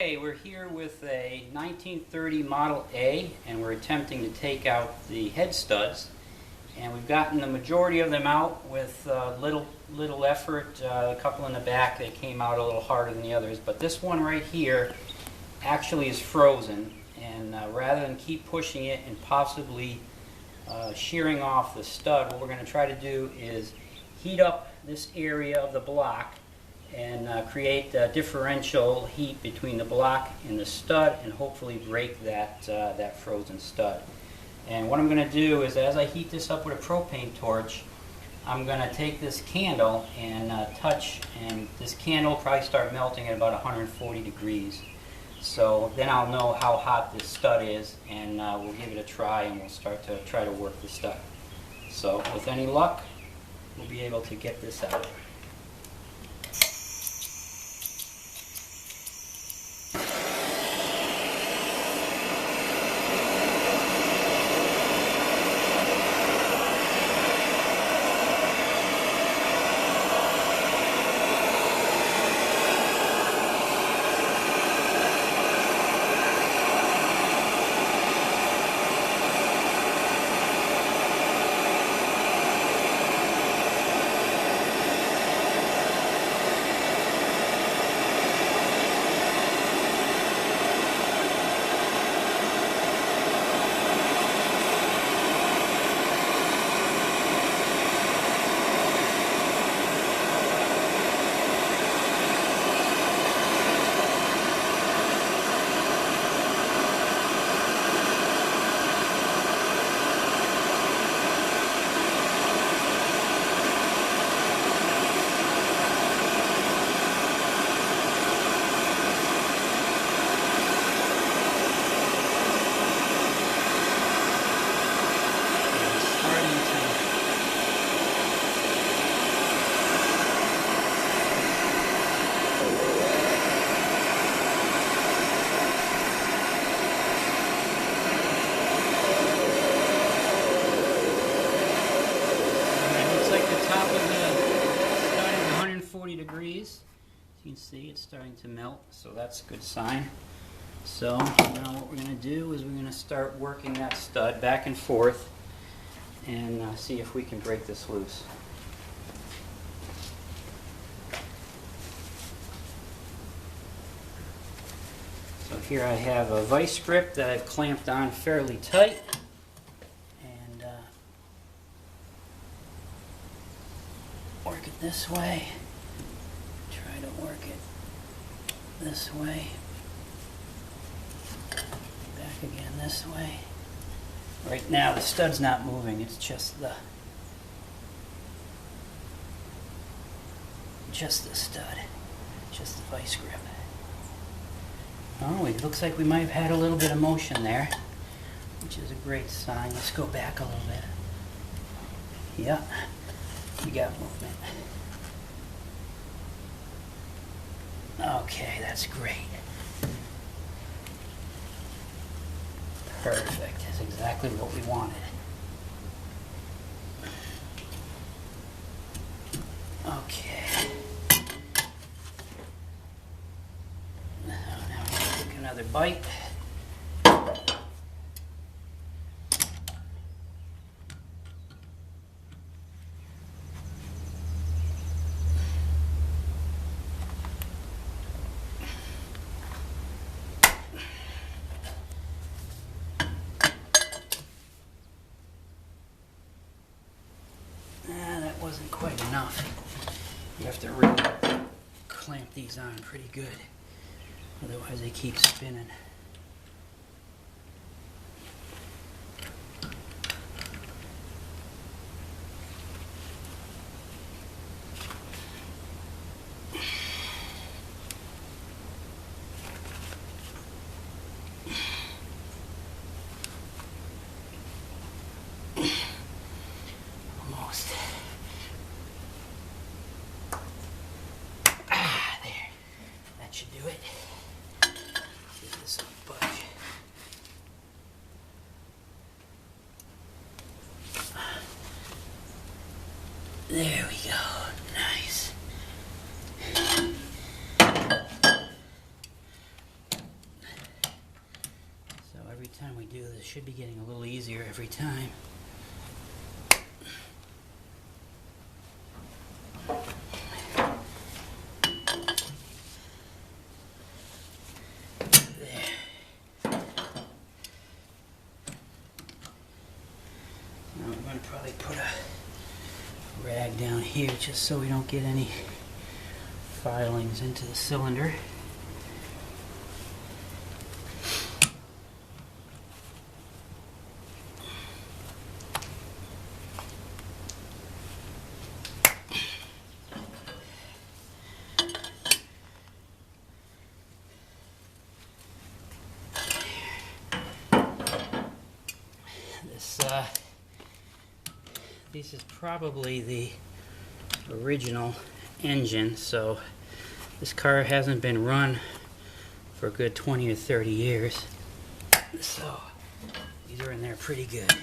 Okay, we're here with a 1930 Model A, and we're attempting to take out the head studs. And we've gotten the majority of them out with little effort. A couple in the back, they came out a little harder than the others. But this one right here actually is frozen. And rather than keep pushing it and possibly shearing off the stud, what we're going to try to do is heat up this area of the block and create differential heat between the block and the stud, and hopefully break that frozen stud. And what I'm going to do is, as I heat this up with a propane torch, I'm going to take this candle and touch, and this candle will probably start melting at about 140 degrees. So then I'll know how hot this stud is, and we'll give it a try, and we'll start to try to work the stud. So with any luck, we'll be able to get this out. Top of the stud is 140 degrees. As you can see, it's starting to melt, so that's a good sign. So now what we're going to do is we're going to start working that stud back and forth and see if we can break this loose. So here I have a vice grip that I've clamped on fairly tight. Work it this way, try to work it this way, back again this way. Right now the stud's not moving, it's just the stud, just the vice grip. Oh, it looks like we might have had a little bit of motion there, which is a great sign. Let's go back a little bit. Yeah. We got movement. Okay, that's great. Perfect. That's exactly what we wanted. Okay. Now we'll take another bite. That wasn't quite enough. You have to really clamp these on pretty good, otherwise they keep spinning. Almost. There. That should do it. Get this every time we do this, should be getting a little easier every time. I'm going to probably put a rag down here just so we don't get any filings into the cylinder. This is probably the original engine, so this car hasn't been run for a good 20 or 30 years, so these are in there pretty good.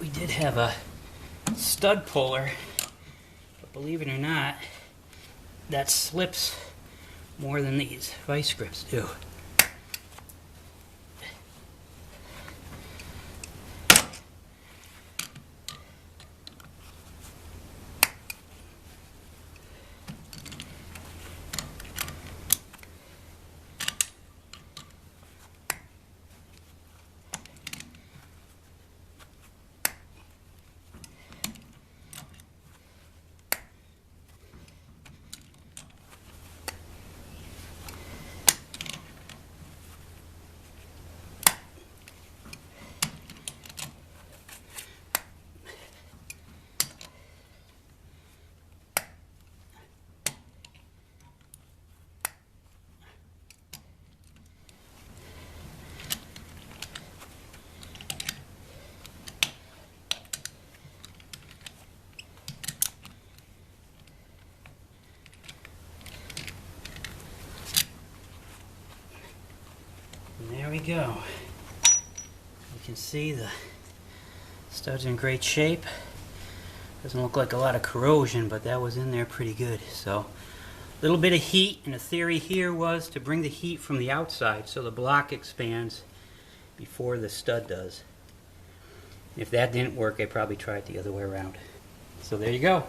We did have a stud puller, but believe it or not, that slips more than these vice grips do. And there we go. You can see the stud's in great shape. Doesn't look like a lot of corrosion, but that was in there pretty good. So a little bit of heat, and the theory here was to bring the heat from the outside so the block expands before the stud does. If that didn't work, I probably tried it the other way around. So there you go.